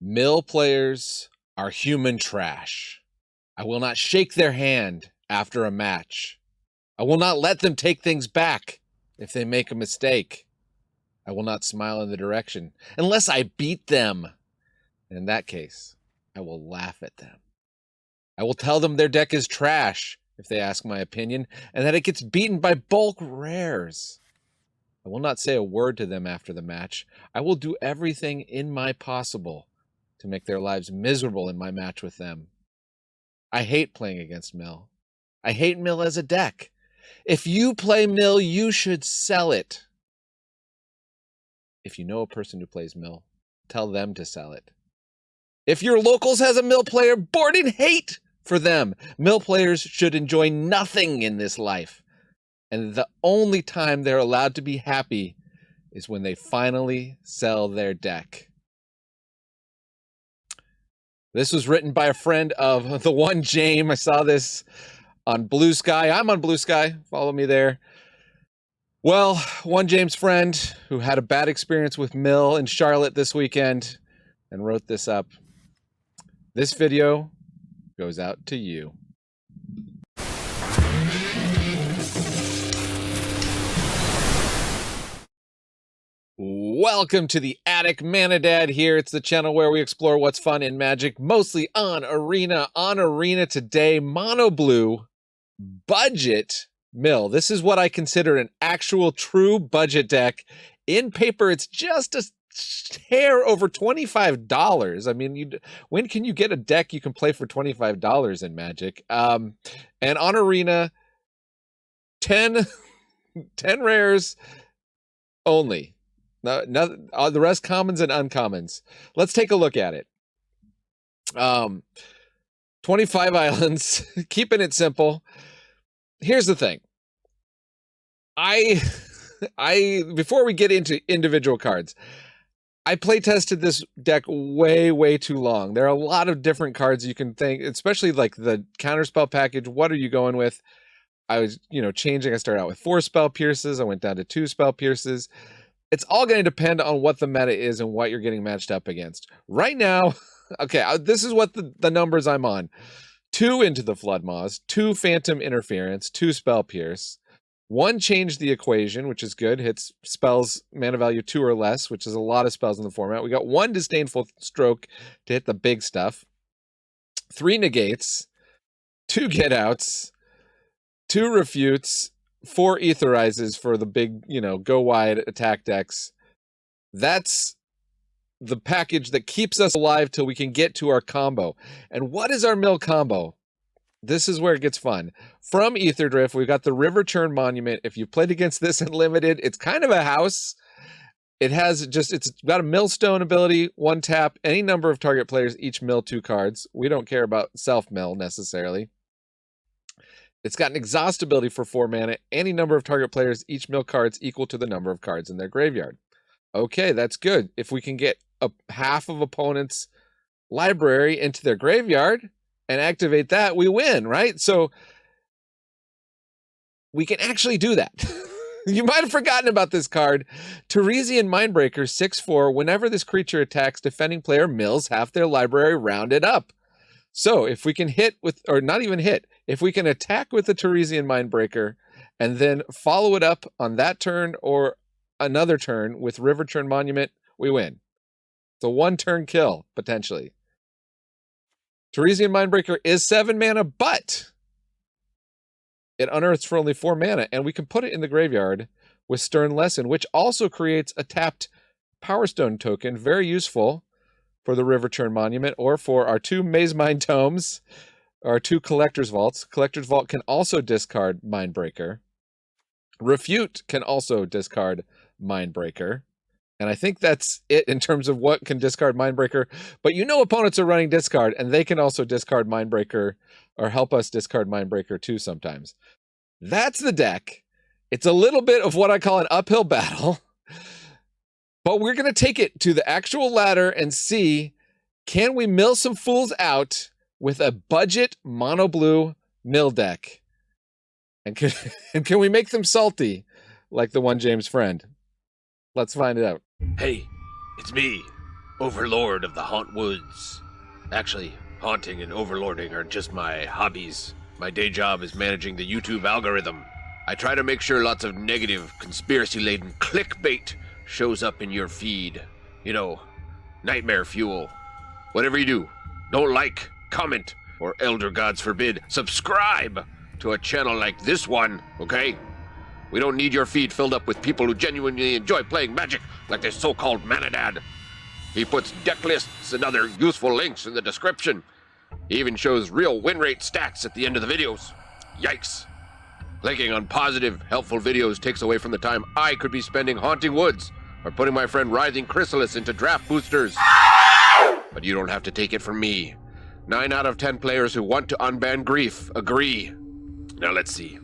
Mill players are human trash. I will not shake their hand after a match. I will not let them take things back if they make a mistake. I will not smile in the direction unless I beat them. In that case, I will laugh at them. I will tell them their deck is trash if they ask my opinion, and that it gets beaten by bulk rares. I will not say a word to them after the match. I will do everything in my possible to make their lives miserable in my match with them. I hate playing against Mill. I hate Mill as a deck. If you play Mill, you should sell it. If you know a person who plays Mill, tell them to sell it. If your locals has a Mill player, board in hate for them. Mill players should enjoy nothing in this life. And the only time they're allowed to be happy is when they finally sell their deck. This was written by a friend of the one James. I saw this on Blue Sky. I'm on Blue Sky. Follow me there. Well, one James friend who had a bad experience with Mill in Charlotte this weekend and wrote this up. This video goes out to you. Welcome to the Attic Manadad here. It's the channel where we explore what's fun in Magic, mostly on Arena. On Arena today, Mono Blue Budget Mill. This is what I consider an actual true budget deck. In paper, it's just a hair over $25. I mean, when can you get a deck you can play for $25 in Magic? And on Arena, 10 rares only. No, the rest commons and uncommons. Let's take a look at it. 25 islands, keeping it simple. Here's the thing. Before we get into individual cards, I play tested this deck way too long. There are a lot of different cards you can think, especially like the counterspell package. What are you going with? I was, changing. I started out with 4 spell pierces. I went down to 2 spell pierces. It's all going to depend on what the meta is and what you're getting matched up against. Right now, okay, this is what the numbers I'm on. 2 Into the Floodmaws, 2 Phantom Interference, 2 Spell Pierce, 1 Change the Equation, which is good, hits spells mana value 2 or less, which is a lot of spells in the format. We got 1 Disdainful Stroke to hit the big stuff, 3 Negates, 2 Get Outs, 2 Refutes, 4 Aetherizes for the big, go wide attack decks. That's the package that keeps us alive till we can get to our combo. And what is our Mill combo? This is where it gets fun. From Aetherdrift, we've got the Riverchurn Monument. If you've played against this in Limited, it's kind of a house. It's got a Millstone ability, 1 tap, any number of target players, each mill 2 cards. We don't care about self-mill necessarily. It's got an exhaust ability for 4 mana, any number of target players, each mill cards equal to the number of cards in their graveyard. Okay, that's good. If we can get half of opponent's library into their graveyard and activate that, we win, right? So we can actually do that. You might have forgotten about this card. Terisian Mindbreaker, 6/4. Whenever this creature attacks, defending player mills half their library rounded up. So if we can hit with, or not even hit, if we can attack with the Terisian Mindbreaker and then follow it up on that turn or another turn with Riverchurn Monument, we win. It's a 1-turn kill, potentially. Terisian Mindbreaker is 7 mana, but it unearths for only 4 mana, and we can put it in the graveyard with Stern Lesson, which also creates a tapped Power Stone token, very useful for the Riverchurn Monument, or for our 2 Maze Mind Tomes, our 2 Collector's Vaults. Collector's Vault can also discard Mindbreaker. Refute can also discard Mindbreaker. And I think that's it in terms of what can discard Mindbreaker. But opponents are running discard, and they can also discard Mindbreaker, or help us discard Mindbreaker too sometimes. That's the deck. It's a little bit of what I call an uphill battle. But we're going to take it to the actual ladder and see, can we mill some fools out with a budget mono blue mill deck? And can we make them salty like the one James friend? Let's find it out. Hey, it's me, overlord of the haunt woods. Actually, haunting and overlording are just my hobbies. My day job is managing the YouTube algorithm. I try to make sure lots of negative, conspiracy-laden clickbait shows up in your feed. You know, nightmare fuel. Whatever you do, don't like, comment, or elder gods forbid, subscribe to a channel like this one, okay? We don't need your feed filled up with people who genuinely enjoy playing Magic like this so-called Manadad. He puts deck lists and other useful links in the description. He even shows real win rate stats at the end of the videos. Yikes. Clicking on positive, helpful videos takes away from the time I could be spending haunting woods or putting my friend Writhing Chrysalis into draft boosters. But you don't have to take it from me. 9 out of 10 players who want to unban grief agree. Now let's see.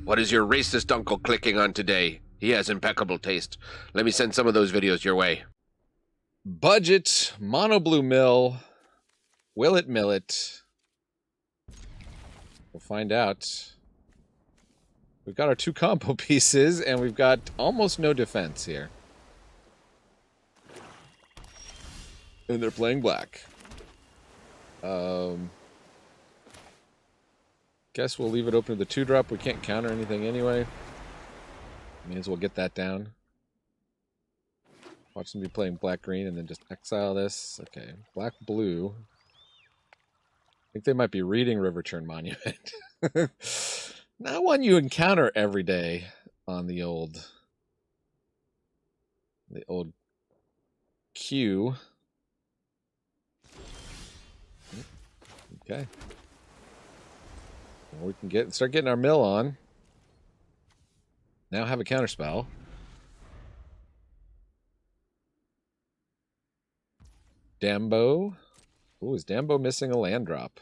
What is your racist uncle clicking on today? He has impeccable taste. Let me send some of those videos your way. Budget, mono blue mill. Will it mill it? We'll find out. We've got our 2 combo pieces, and we've got almost no defense here. And they're playing black. Guess we'll leave it open to the 2-drop. We can't counter anything anyway. May as well get that down. Watch them be playing black-green and then just exile this. Okay, black-blue. I think they might be reading Riverchurn Monument. Not one you encounter every day on the old queue. Okay. Well, we can start getting our mill on. Now have a counterspell. Dambo. Ooh, is Dambo missing a land drop?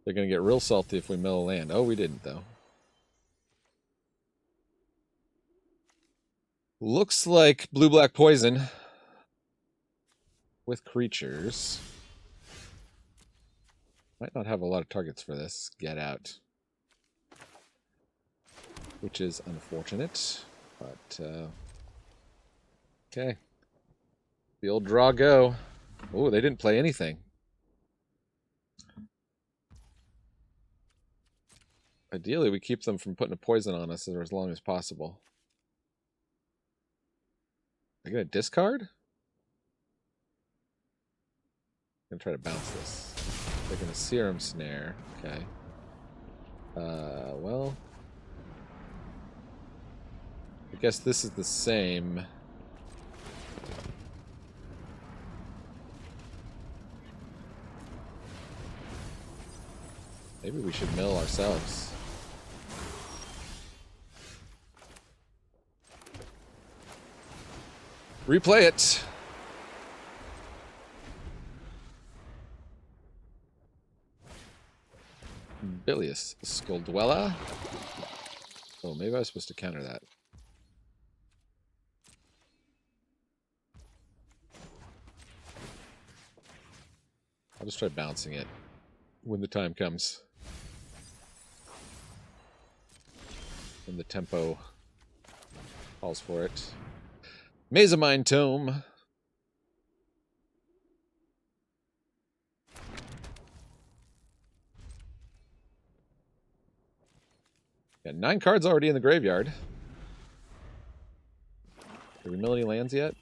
They're going to get real salty if we mill a land. Oh, we didn't, though. Looks like blue-black poison with creatures. Might not have a lot of targets for this. Get out. Which is unfortunate, but okay. The old draw go. Oh, they didn't play anything. Ideally, we keep them from putting a poison on us for as long as possible. They're going to discard? I'm going to try to bounce this. They're going to Serum Snare. Okay. Well... I guess this is the same. Maybe we should mill ourselves. Replay it. Bilious Skulldweller. Oh, maybe I was supposed to counter that. I'll just try bouncing it when the time comes. When the tempo calls for it. Mazamine Tome. Got 9 cards already in the graveyard. Did we mill any lands yet?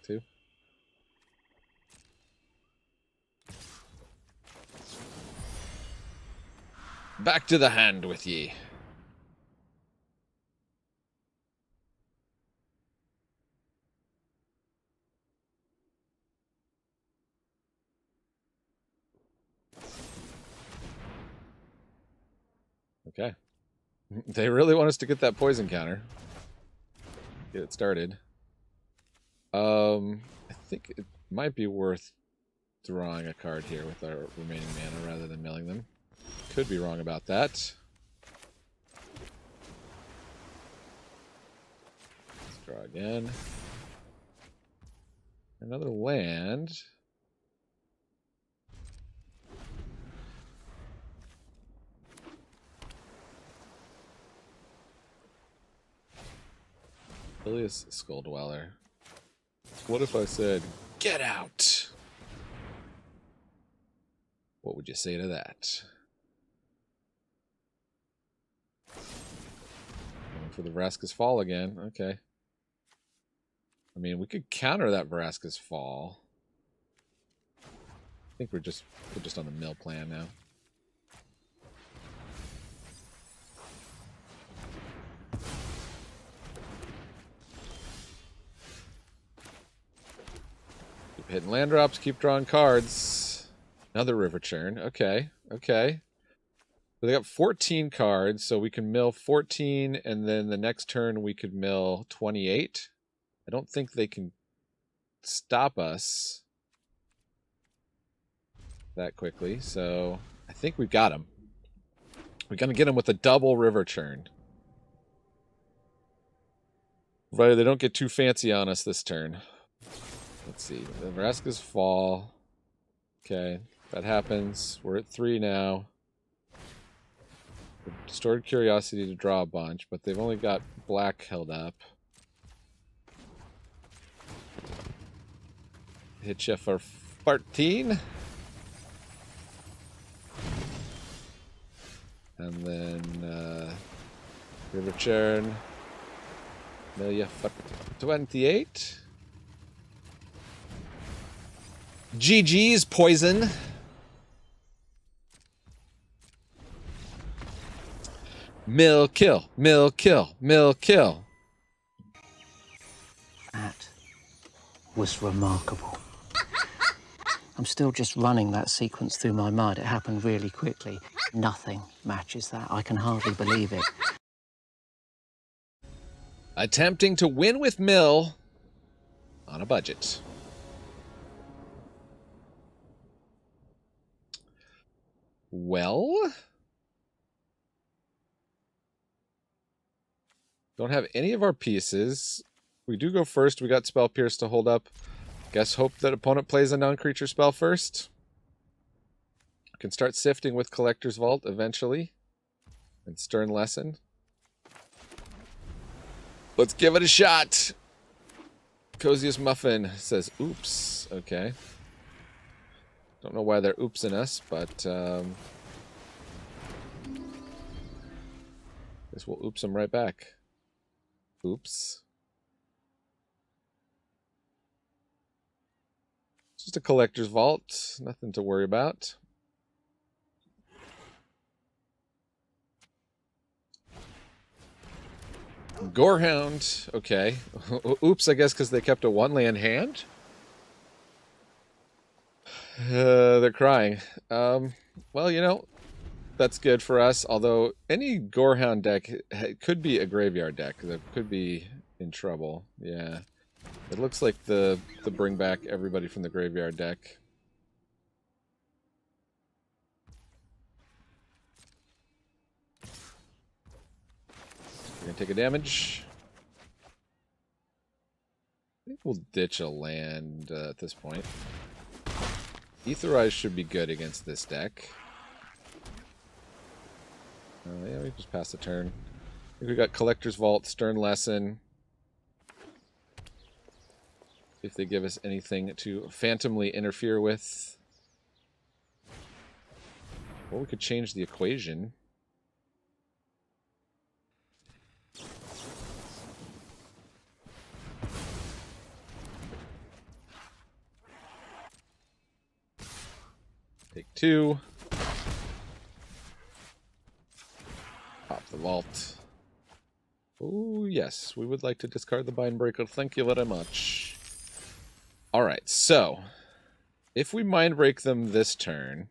2. Back to the hand with ye. Okay. They really want us to get that poison counter. Get it started. I think it might be worth drawing a card here with our remaining mana rather than milling them. Could be wrong about that. Let's draw again. Another land. Ilias Skull Dweller. What if I said, get out? What would you say to that? Going for the Vraska's Fall again. Okay. I mean, we could counter that Vraska's Fall. I think we're just on the mill plan now. Keep hitting land drops, keep drawing cards. Another Riverchurn. Okay, okay. So they got 14 cards, so we can mill 14, and then the next turn we could mill 28. I don't think they can stop us that quickly, so I think we've got him. We're going to get him with a double Riverchurn. Right, they don't get too fancy on us this turn. Let's see. The Vraska's Fall. Okay, that happens. We're at 3 now. Distorted Curiosity to draw a bunch, but they've only got black held up. Hit you for 14. And then Riverchurn. Mill for 28. GG's Poison. Mill kill, mill kill, mill kill. That was remarkable. I'm still just running that sequence through my mind. It happened really quickly. Nothing matches that. I can hardly believe it. Attempting to win with mill on a budget. Well, don't have any of our pieces. We do go first. We got Spell Pierce to hold up. Guess hope that opponent plays a non-creature spell first. Can start sifting with Collector's Vault eventually. And Stern Lesson. Let's give it a shot. Coziest Muffin says, oops. Okay. Don't know why they're oopsing us, but guess we'll oops them right back. Oops. Just a Collector's Vault. Nothing to worry about. Gorehound. Okay. Oops, I guess because they kept a 1-land hand. They're crying. Well, you know, that's good for us. Although any Gorehound deck could be a graveyard deck that could be in trouble. Yeah. It looks like the bring back everybody from the graveyard deck. We're gonna take a damage. I think we'll ditch a land at this point. Aetherize should be good against this deck. Yeah, we just passed the turn. I think we got Collector's Vault, Stern Lesson. If they give us anything to phantomly interfere with. Or we could change the equation. Take 2. Pop the vault. Oh, yes. We would like to discard the Mindbreaker. Thank you very much. Alright, so if we Mindbreak them this turn,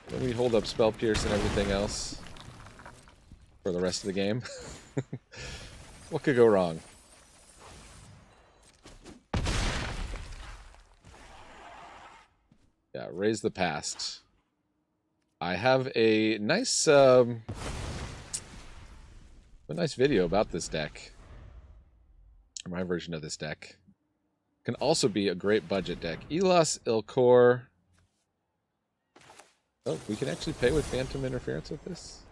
then we hold up Spell Pierce and everything else for the rest of the game. What could go wrong? Yeah, raise the past. I have a nice video about this deck. My version of this deck. Can also be a great budget deck. Elos, Ilkor. Oh, we can actually pay with Phantom Interference with this?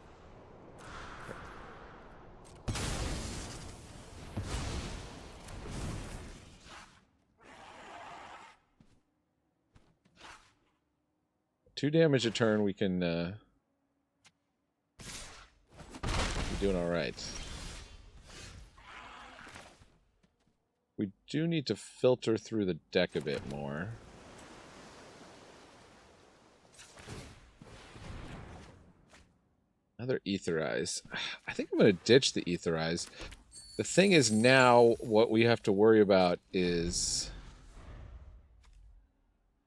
2 damage a turn, we can be doing all right. We do need to filter through the deck a bit more. Another Aetherize. I think I'm going to ditch the Aetherize. The thing is now what we have to worry about is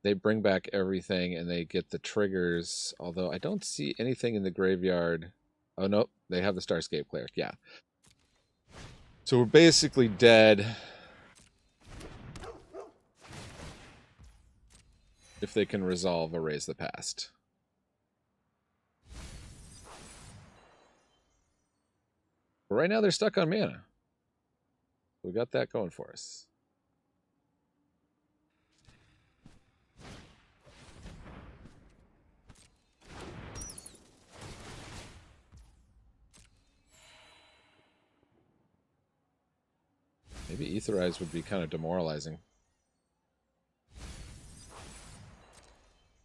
they bring back everything and they get the triggers, although I don't see anything in the graveyard. Oh, no, they have the Starscape Cleric, yeah. So we're basically dead if they can resolve Erase the Past. But right now they're stuck on mana. We got that going for us. Maybe Aetherize would be kind of demoralizing.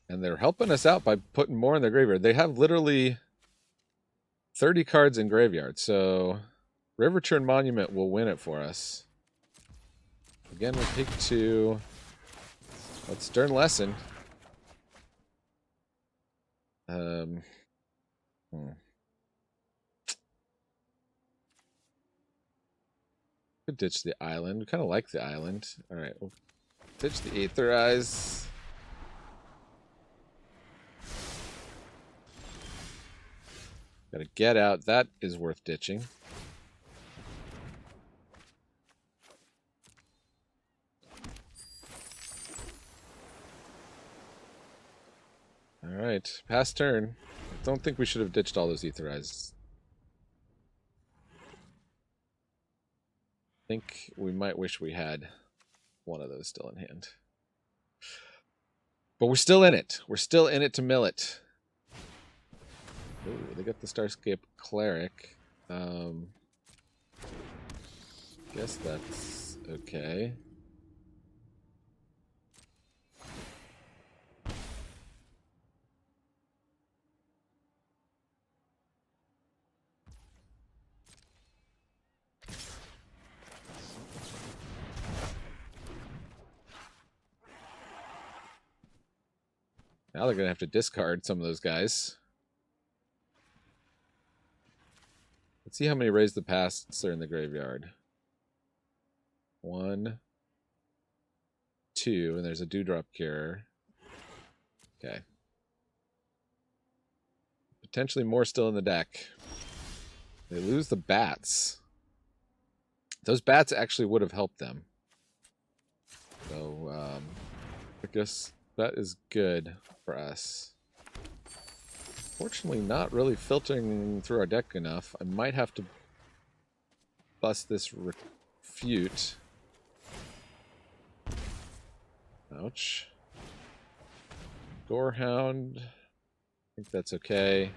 And they're helping us out by putting more in their graveyard. They have literally 30 cards in graveyard, so Riverchurn Monument will win it for us. Again, we pick 2. That's Stern Lesson. Could ditch the island. We kind of like the island. All right, we'll ditch the Aetherize. Gotta get out. That is worth ditching. All right, pass turn. I don't think we should have ditched all those Aetherizes. I think we might wish we had one of those still in hand. But we're still in it. We're still in it to mill it. Ooh, they got the Starscape Cleric. Guess that's okay. Now they're going to have to discard some of those guys. Let's see how many Raise the Pasts are in the graveyard. 1, 2, and there's a Dewdrop Cure. Okay. Potentially more still in the deck. They lose the bats. Those bats actually would have helped them. So, I guess that is good for us. Fortunately, not really filtering through our deck enough. I might have to bust this Refute. Ouch. Gorehound. I think that's okay.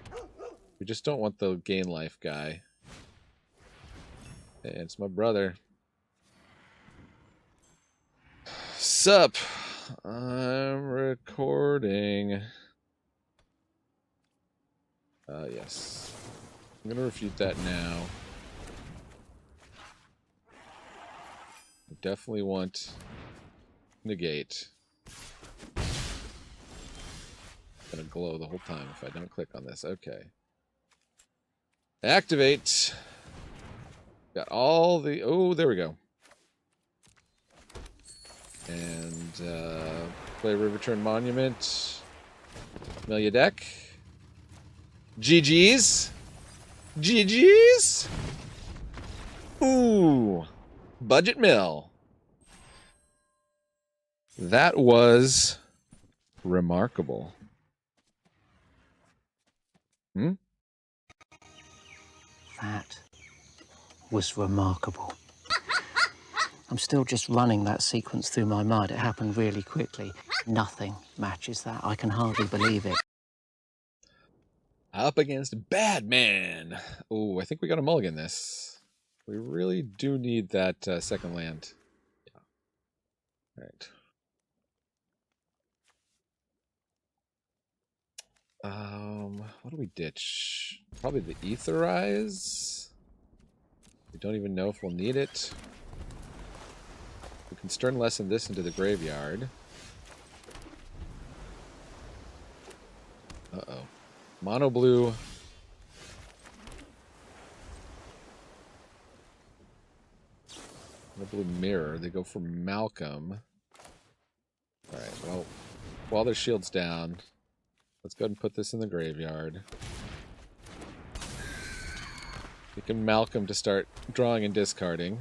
We just don't want the gain life guy. Hey, it's my brother. Sup? I'm recording. Yes. I'm gonna refute that now. I definitely want negate. It's gonna glow the whole time if I don't click on this. Okay. Activate. Got all the... Oh, there we go. And play Riverchurn Monument. Mill your deck. GG's. GG's. Ooh. Budget mill. That was remarkable. Hmm? That was remarkable. I'm still just running that sequence through my mind. It happened really quickly. Nothing matches that. I can hardly believe it. Up against Badman. Oh, I think we got a mulligan this. We really do need that second land. Yeah. All right. What do we ditch? Probably the Aetherize. We don't even know if we'll need it. We can Stern Lesson this into the graveyard. Uh-oh. Mono blue. Mono blue mirror. They go for Malcolm. Alright, well, while their shield's down, let's go ahead and put this in the graveyard. We can Malcolm to start drawing and discarding.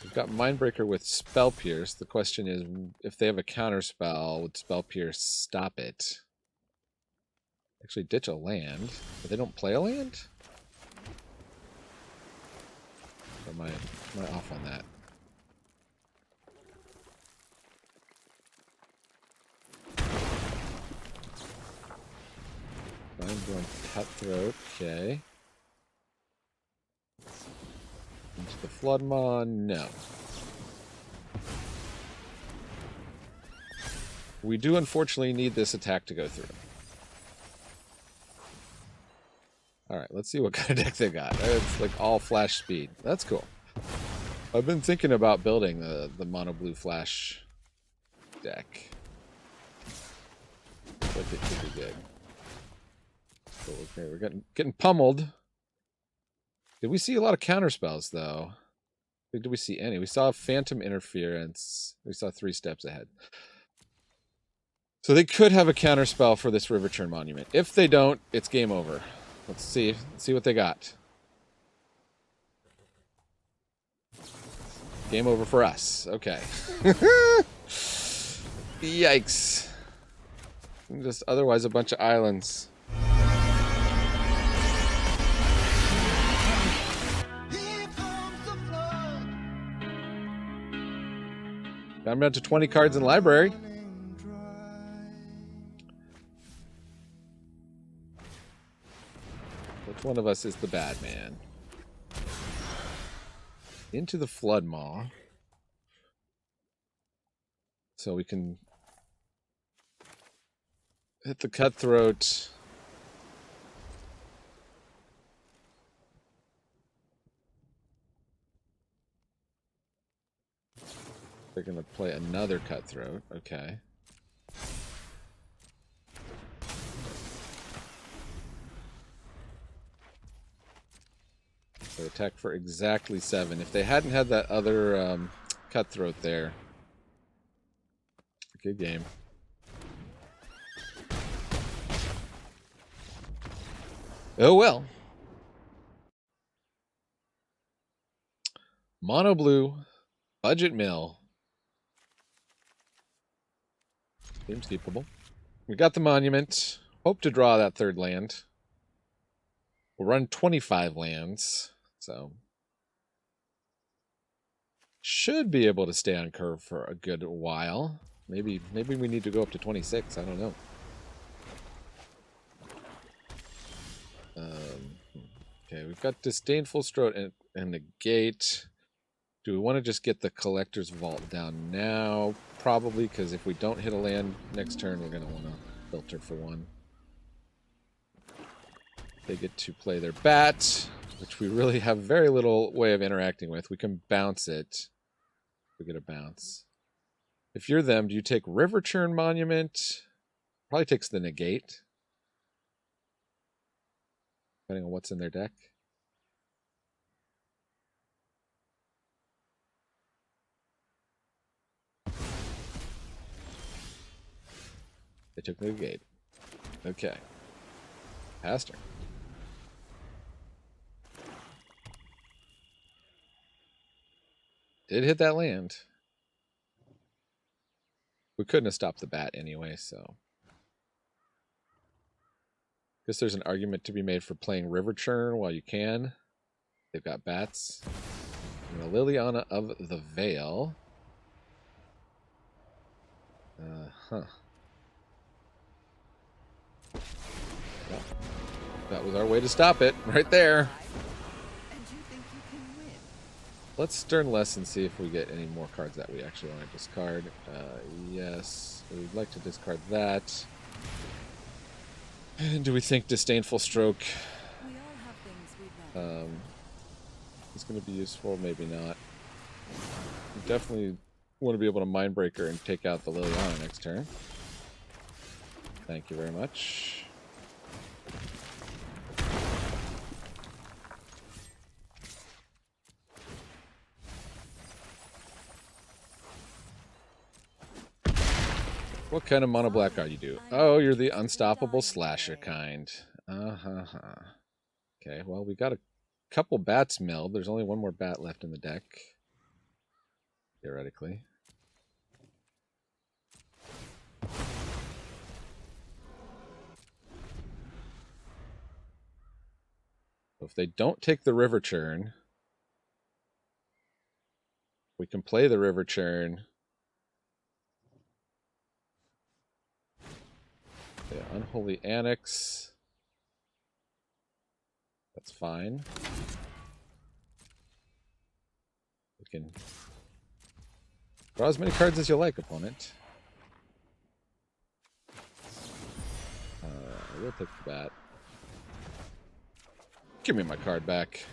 We've got Mindbreaker with Spell Pierce. The question is, if they have a counter spell, would Spell Pierce stop it? Actually ditch a land, but they don't play a land? Or am I off on that? I'm going Cutthroat, okay. Into the Floodmaw, no. We do unfortunately need this attack to go through. Alright, let's see what kind of deck they got. It's like all flash speed. That's cool. I've been thinking about building the mono blue flash deck. I think it could be good. So, okay, we're getting pummeled. Did we see a lot of counter spells though? Did we see any? We saw Phantom Interference. We saw 3 steps ahead. So they could have a counter spell for this Riverchurn Monument. If they don't, it's game over. Let's see what they got. Game over for us. Okay. Yikes. Just otherwise a bunch of islands. I'm down to 20 cards in library. Which one of us is the bad man? Into the Floodmaw. So we can hit the Cutthroat. They're going to play another Cutthroat. Okay. They attack for exactly 7. If they hadn't had that other Cutthroat there, good game. Oh well. Mono blue, budget mill. Seems keepable. We got the monument. Hope to draw that 3rd land. We'll run 25 lands, so should be able to stay on curve for a good while. Maybe we need to go up to 26. I don't know. Okay, we've got Disdainful Stroke and the gate. Do we want to just get the Collector's Vault down now? Probably, because if we don't hit a land next turn, we're going to want to filter for 1. They get to play their bat, which we really have very little way of interacting with. We can bounce it. We get a bounce. If you're them, do you take Riverchurn Monument? Probably takes the negate. Depending on what's in their deck. They took the negate. Okay. Passed her. Did hit that land. We couldn't have stopped the bat anyway, so. Guess there's an argument to be made for playing Riverchurn while you can. They've got bats. And the Liliana of the Veil. Well, that was our way to stop it, right there. Let's Stern Lesson, see if we get any more cards that we actually want to discard. Yes, we'd like to discard that. And do we think Disdainful Stroke is going to be useful? Maybe not. We definitely want to be able to Mindbreaker and take out the Liliana next turn. Thank you very much. What kind of mono black are you? Oh, you're the unstoppable slasher kind. Okay, well, we got a couple bats milled. There's only one more bat left in the deck, theoretically. If they don't take the Riverchurn, we can play the Riverchurn. Yeah, Unholy Annex. That's fine. We can draw as many cards as you like, opponent. We'll take the bat. Give me my card back.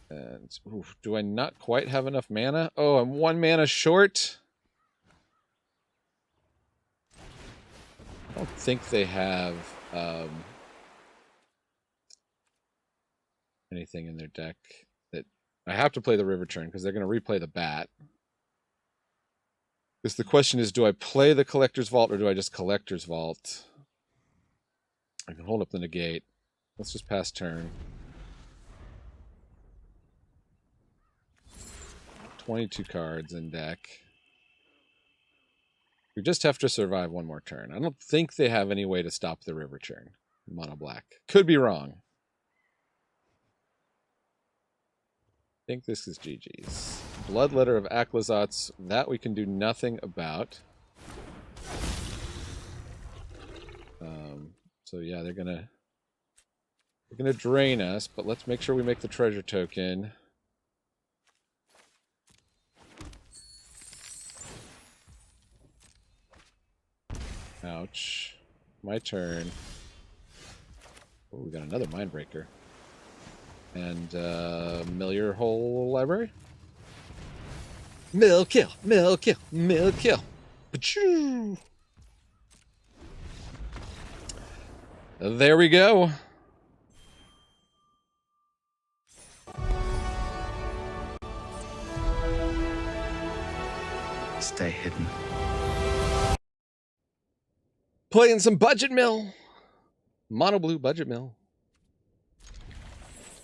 And oof, do I not quite have enough mana? Oh, I'm 1 mana short. I don't think they have anything in their deck that I have to play the Riverchurn because they're going to replay the bat. Because the question is, do I play the Collector's Vault or do I just Collector's Vault? I can hold up the negate. Let's just pass turn. 22 cards in deck. We just have to survive one more turn. I don't think they have any way to stop the Riverchurn. Mono black. Could be wrong. I think this is GG's. Bloodletter of Aclazotz. That we can do nothing about. So yeah, they're gonna drain us, but let's make sure we make the treasure token. Ouch. My turn. Oh, we got another Mindbreaker. And mill your whole library. Mill kill, mill kill, mill kill. Pachoo! There we go. Stay hidden. Playing some budget mill. Mono blue budget mill.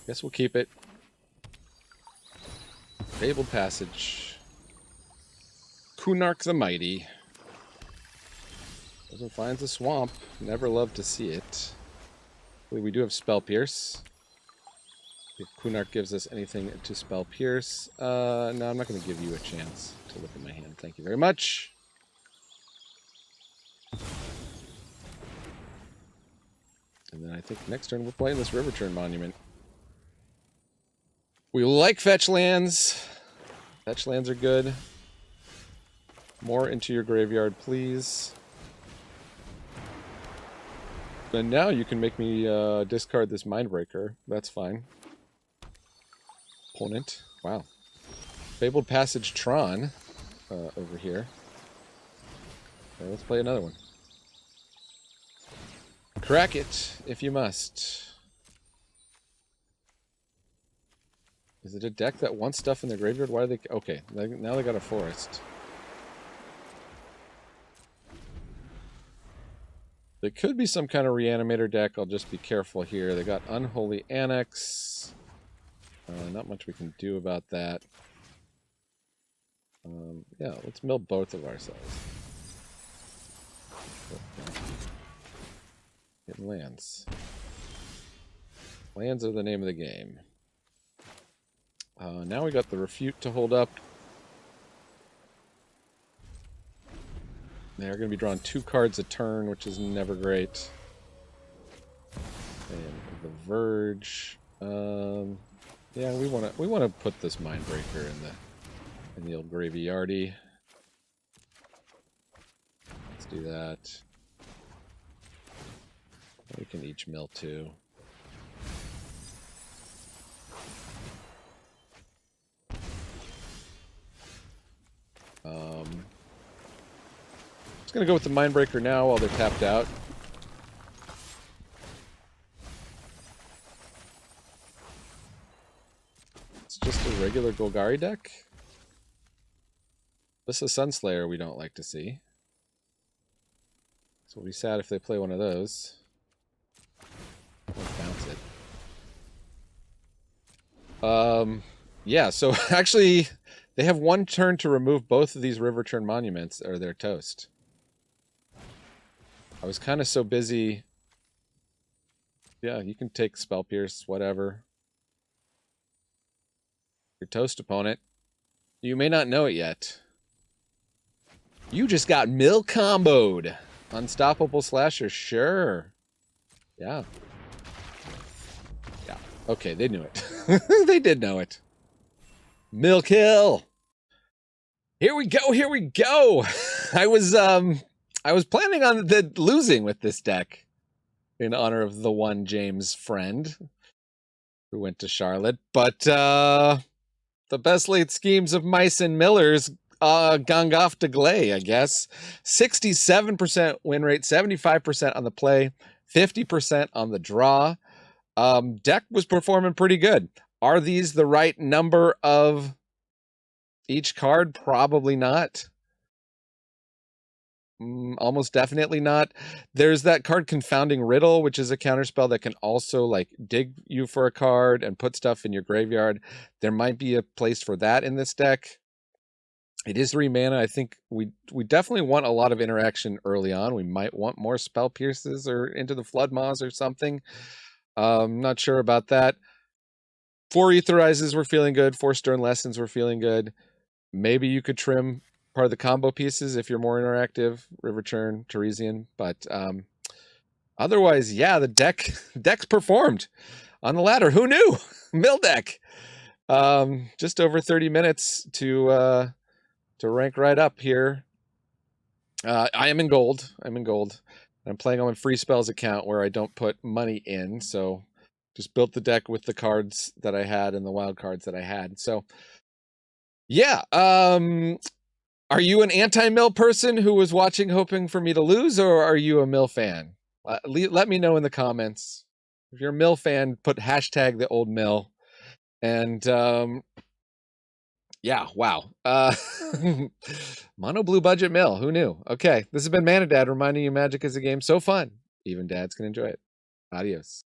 Guess we'll keep it. Fabled Passage. Kunark the Mighty. Goes and finds a swamp. Never love to see it. We do have Spell Pierce. If Kunark gives us anything to Spell Pierce. No, I'm not going to give you a chance to look at my hand. Thank you very much. And then I think next turn we're playing this Riverchurn Monument. We like fetch lands. Fetch lands are good. More into your graveyard, please. And now you can make me discard this Mindbreaker. That's fine. Opponent. Wow. Fabled Passage Tron over here. Okay, let's play another one. Crack it, if you must. Is it a deck that wants stuff in the graveyard? Why do they... Okay, now they got a forest. There could be some kind of Reanimator deck. I'll just be careful here. They got Unholy Annex. Not much we can do about that. Yeah, let's mill both of ourselves. Getting lands. Lands are the name of the game. Now we got the Refute to hold up. They're going to be drawing 2 cards a turn, which is never great. And the Verge. Yeah, we wanna put this Mindbreaker in the old graveyardy. Let's do that. We can each mill too. Just gonna go with the Mindbreaker now while they're tapped out. It's just a regular Golgari deck. This is Sunslayer we don't like to see. So we'll be sad if they play one of those. Let's bounce it. Yeah, so actually they have one turn to remove both of these Riverchurn monuments or they're toast. I was kind of so busy. Yeah, you can take Spell Pierce, whatever. Your toast, opponent. You may not know it yet. You just got mill comboed. Unstoppable Slasher, sure. Yeah. Yeah. Okay, they knew it. They did know it. Mill kill. Here we go, here we go. I was planning on losing with this deck in honor of the one James friend who went to Charlotte, but the best laid schemes of mice and millers gone off to Glay, I guess. 67% win rate, 75% on the play, 50% on the draw. Deck was performing pretty good. Are these the right number of each card? Probably not. Almost definitely not. There's that card Confounding Riddle, which is a counterspell that can also like dig you for a card and put stuff in your graveyard. There might be a place for that in this deck. It is 3 mana. I think we definitely want a lot of interaction early on. We might want more Spell Pierces or Into the Flood Maws or something. Not sure about that. 4 Aetherizes were feeling good. 4 Stern Lessons were feeling good. Maybe you could trim part of the combo pieces if you're more interactive, Riverchurn, Terisian, but otherwise, yeah, the deck's performed on the ladder. Who knew? Mill deck. Just over 30 minutes to rank right up here. I am in gold. I'm playing on my free spells account where I don't put money in, so just built the deck with the cards that I had and the wild cards that I had. So yeah, are you an anti-mill person who was watching hoping for me to lose, or are you a mill fan? Let me know in the comments. If you're a mill fan, put hashtag the old mill. And yeah, wow. Mono blue budget mill. Who knew? Okay, this has been Mana Dad reminding you magic is a game so fun, even dads can enjoy it. Adios.